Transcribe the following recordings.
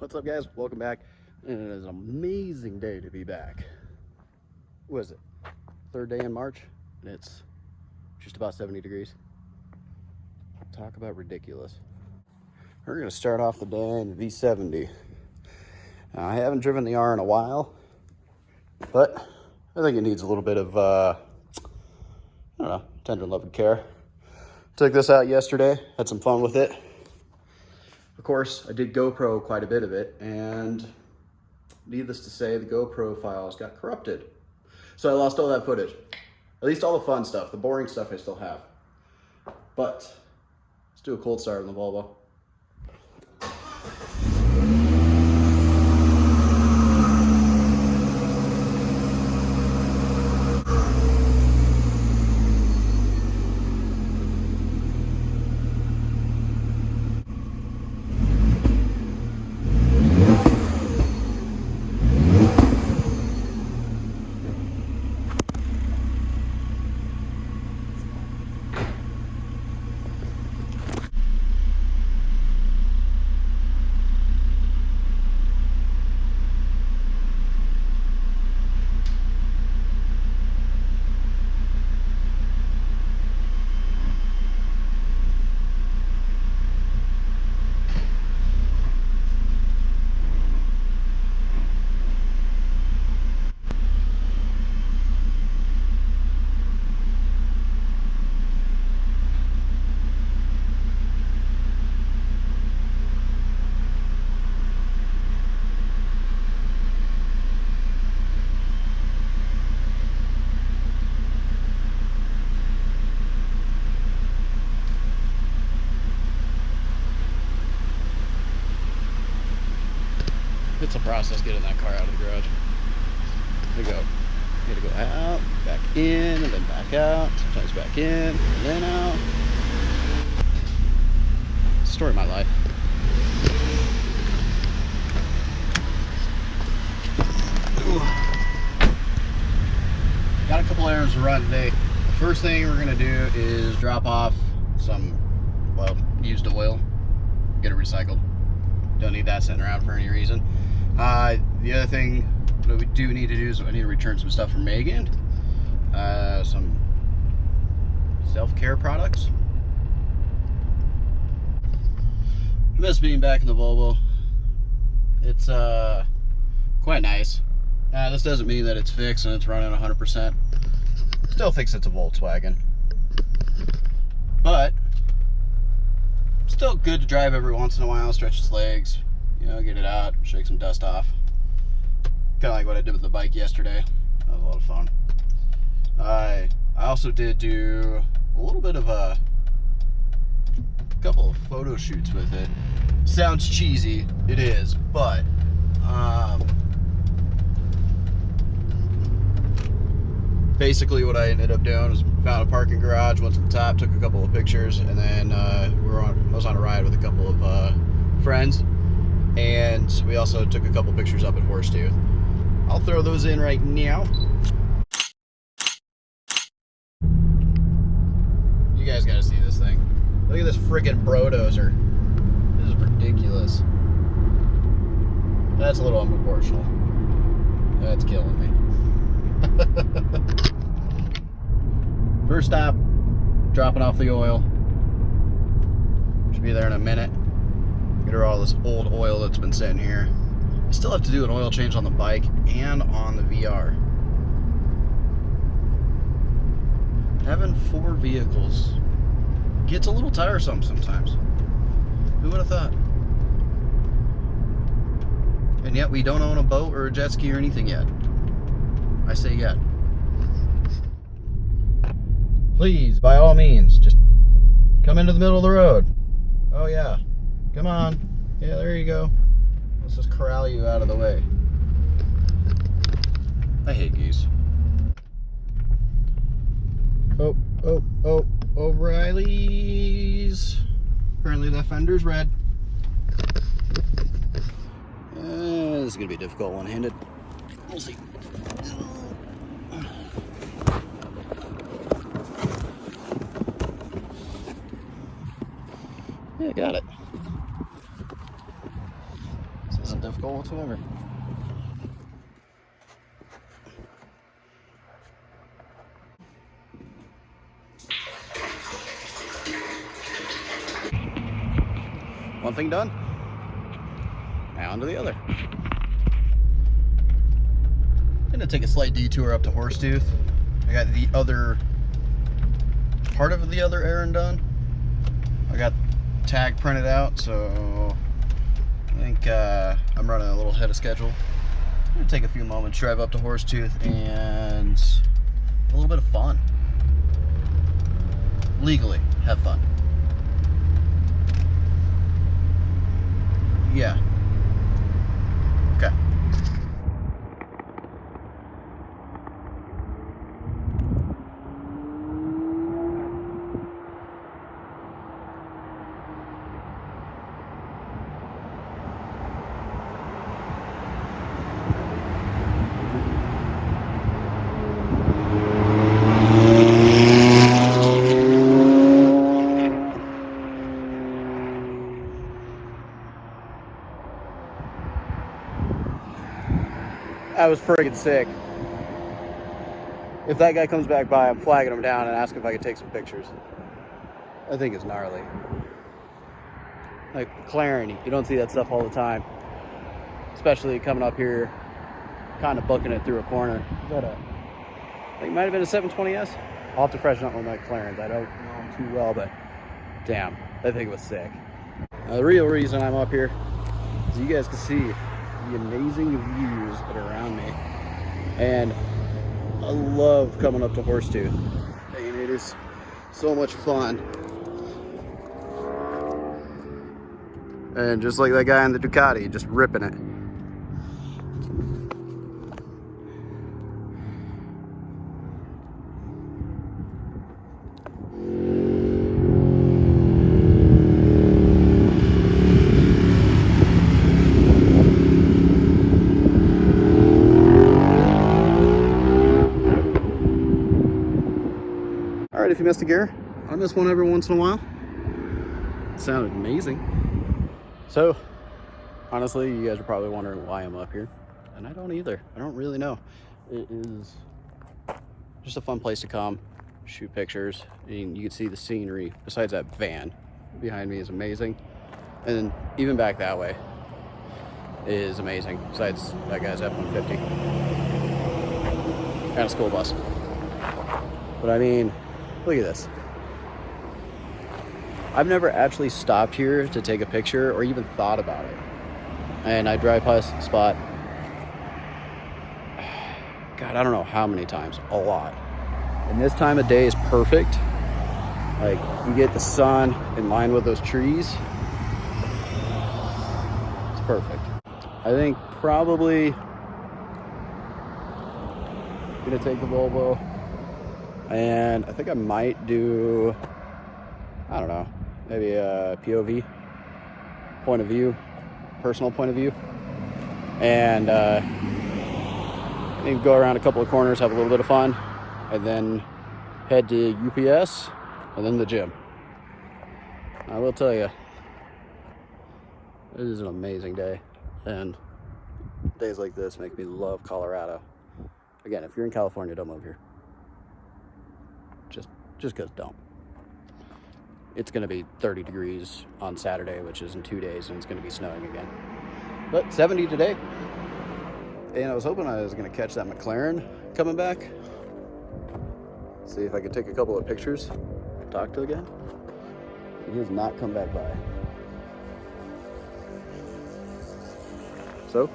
What's up, guys? Welcome back. And it is an amazing day to be back. What is it? Third day in March, and it's just about 70 degrees. Talk about ridiculous. We're gonna start off the day in the V70. Now, I haven't driven the R in a while, but I think it needs a little bit of, I don't know, tender love and care. Took this out yesterday, had some fun with it. Of course, I did GoPro quite a bit of it, and needless to say, the GoPro files got corrupted. So I lost all that footage. At least all the fun stuff. The boring stuff I still have. But let's do a cold start on the Volvo. It's a process getting that car out of the garage. There you go. You gotta go out, back in, and then back out. Sometimes back in, and then out. Story of my life. Got a couple errands to run today. The first thing we're gonna do is drop off some, well, used oil. Get it recycled. Don't need that sitting around for any reason. The other thing that we do need to do is I need to return some stuff from Megan. Some self-care products. I miss being back in the Volvo. It's quite nice. This doesn't mean that it's fixed and it's running 100%. Still thinks it's a Volkswagen. But still good to drive every once in a while, stretch its legs, you know, get it out, shake some dust off. Kind of like what I did with the bike yesterday. That was a lot of fun. I also did do a little bit of a couple of photo shoots with it. Sounds cheesy, it is, but basically what I ended up doing was found a parking garage, went to the top, took a couple of pictures, and then I was on a ride with a couple of friends, and we also took a couple pictures up at Horsetooth. I'll throw those in right now. You guys gotta see this thing. Look at this freaking brodozer. This is ridiculous. That's a little unproportional. That's killing me. First stop, dropping off the oil. Should be there in a minute. Get her all this old oil that's been sitting here. I still have to do an oil change on the bike and on the VR. Having 4 vehicles gets a little tiresome sometimes. Who would have thought? And yet we don't own a boat or a jet ski or anything yet. I say yet. Please, by all means, just come into the middle of the road. Oh yeah, come on. Yeah, there you go. Let's just corral you out of the way. I hate geese. Oh, O'Reilly's. Apparently that fender's red. This is gonna be a difficult one-handed. We'll see. Yeah, got it. So wasn't difficult whatsoever. One thing done. Now on to the other. I'm gonna take a slight detour up to Horsetooth. I got the other part of the other errand done. I got tag printed out, so I think I'm running a little ahead of schedule. I'm gonna take a few moments, drive up to Horsetooth, and a little bit of fun. Legally, have fun. Yeah. Okay. I was friggin' sick. If that guy comes back by, I'm flagging him down and asking if I could take some pictures. I think it's gnarly. Like McLaren, you don't see that stuff all the time. Especially coming up here, kind of booking it through a corner. Is that I think it might have been a 720S. I'll have to freshen up with my McLarens. I don't know them too well, but damn, that thing was sick. The real reason I'm up here is you guys can see the amazing views that are around me, and I love coming up to Horsetooth. And it is so much fun. And just like that guy in the Ducati, just ripping it. Alright, if you missed a gear, I miss one every once in a while. It sounded amazing. So, honestly, you guys are probably wondering why I'm up here. And I don't either. I don't really know. It is just a fun place to come, shoot pictures, and you can see the scenery. Besides that van behind me is amazing. And then even back that way is amazing. Besides that guy's F-150. And a school bus. But I mean, look at this. I've never actually stopped here to take a picture or even thought about it. And I drive past the spot, God, I don't know how many times, a lot. And this time of day is perfect. Like, you get the sun in line with those trees. It's perfect. I think probably gonna take the Volvo. And I think I might do, I don't know, maybe a POV, point of view, personal point of view. And maybe go around a couple of corners, have a little bit of fun, and then head to UPS and then the gym. I will tell you, it is an amazing day. And days like this make me love Colorado. Again, if you're in California, don't move here. Just because don't. It's going to be 30 degrees on Saturday, which is in 2 days, and it's going to be snowing again. But 70 today. And I was hoping I was going to catch that McLaren coming back. See if I could take a couple of pictures, talk to the guy. He has not come back by. So,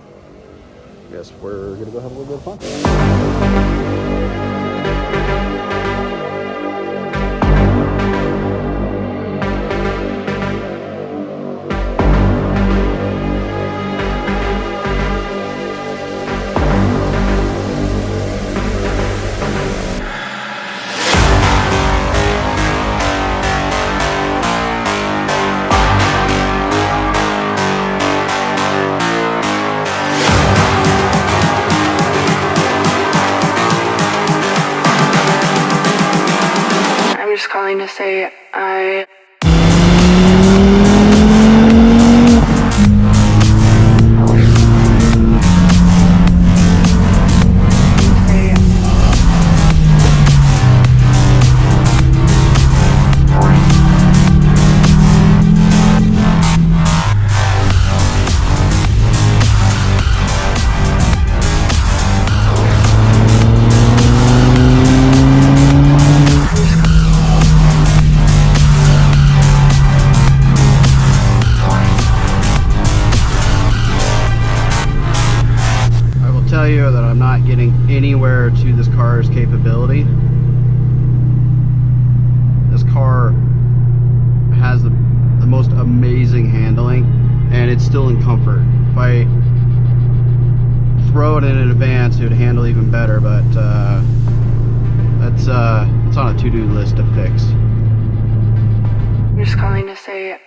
I guess we're going to go have a little bit of fun. Just calling to say I tell you that I'm not getting anywhere to this car's capability. This car has the most amazing handling, and it's still in comfort. If I throw it in advance, it would handle even better, but it's on a to-do list to fix. I'm just calling to say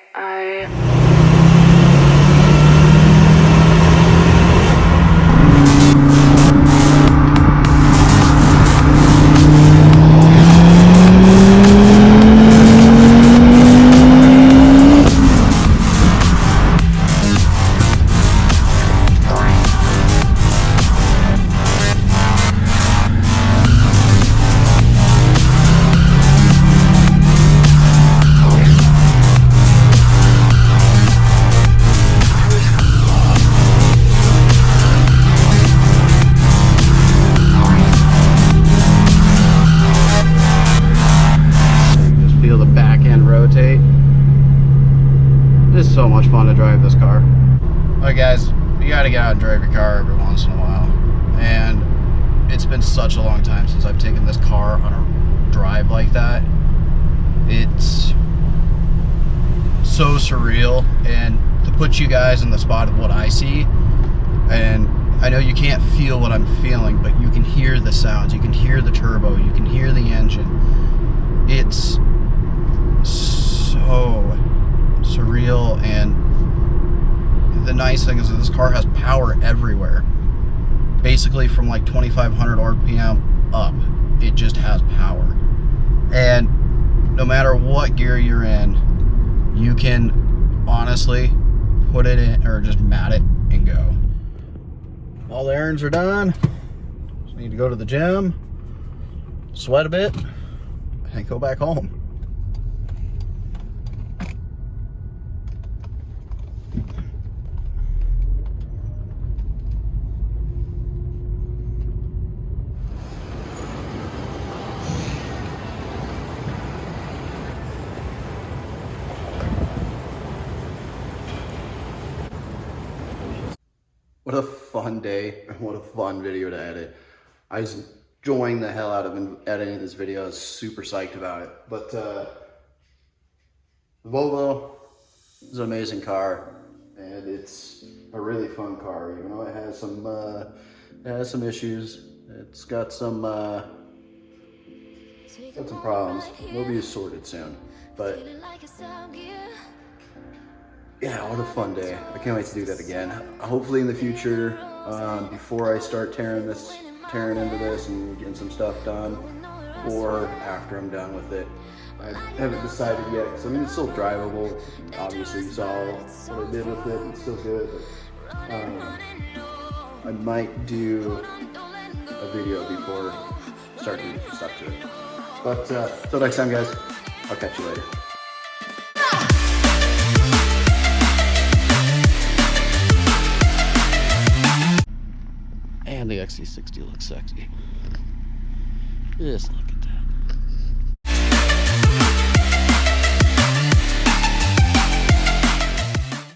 Feel the back end rotate. It's so much fun to drive this car. Alright guys, you gotta get out and drive your car every once in a while. And it's been such a long time since I've taken this car on a drive like that. It's so surreal, and to put you guys in the spot of what I see, and I know you can't feel what I'm feeling, but you can hear the sounds, you can hear the turbo, you can hear the engine. It's so surreal, and the nice thing is that this car has power everywhere. Basically from like 2,500 RPM up, it just has power. And no matter what gear you're in, you can honestly put it in or just mat it and go. All the errands are done. Just need to go to the gym, sweat a bit, and go back home. What a fun day, and what a fun video to edit. I was enjoying the hell out of editing this video. I was super psyched about it. But the Volvo is an amazing car, and it's a really fun car, even though it has some issues. It's got some problems. They'll be sorted soon. But yeah, what a fun day. I can't wait to do that again. Hopefully in the future, before I start tearing into this and getting some stuff done, or after I'm done with it. I haven't decided yet, because I mean, it's still drivable. Obviously you saw what I did with it, it's still good, but I might do a video before I start doing some stuff to it. But till next time guys, I'll catch you later. And the XC60 looks sexy. Just look at that.